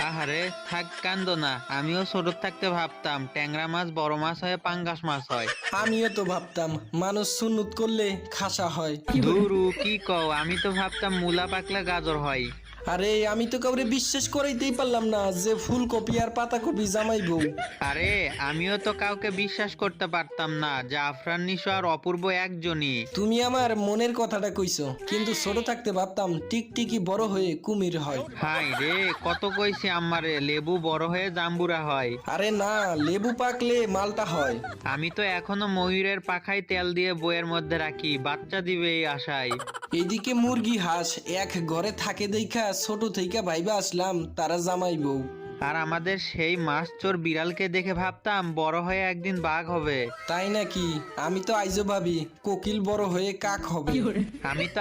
আহারে থাক কান্দো না, আমিও ছোট থাকতে ভাবতাম ট্যাংরা মাছ বড় মাছ হয়ে পাঙ্গাস মাছ হয়। আমিও তো ভাবতাম মানুষ সুন্নত করলে খাসা হয়। ধুরু কি কও, আমি তো ভাবতাম মূলা পাকলে গাজর হয়। আরে আমি তো কাউরে বিশ্বাস করাইতেই পারলাম না যে ফুলকপি আর পাতাকপি জামাইবো। আরে আমিও তো কাউকে বিশ্বাস করতে পারতাম না, জাফরান নিশো আর অপূর্ব একজনই। তুমি আমার মনের কথাটা কইছো, কিন্তু ছোট থাকতে ভাবতাম টিকটিকি বড় হয়ে কুমির হয়। হাই রে, কত কইছি আমারে লেবু বড় হয়ে জাম্বুরা হয়। আরে না, লেবু পাকলে মালটা হয়। আমি তো এখনো ময়ূরের পাখায় তেল দিয়ে বইয়ের মধ্যে রাখি, বাচ্চা দিবে এই আশায়। এইদিকে মুরগি হাঁস এক ঘরে থাকে দেখা ছোট থেকে ভাইবা আসলাম তারা জামাইবো। আর আমাদের সেই মাছ চোর বিড়ালকে দেখে ভাবতাম বড় হয়ে একদিন বাঘ হবে। তাই নাকি? আমি তো আইজো ভাবি কোকিল বড় হয়ে কাক হবে। আমি তো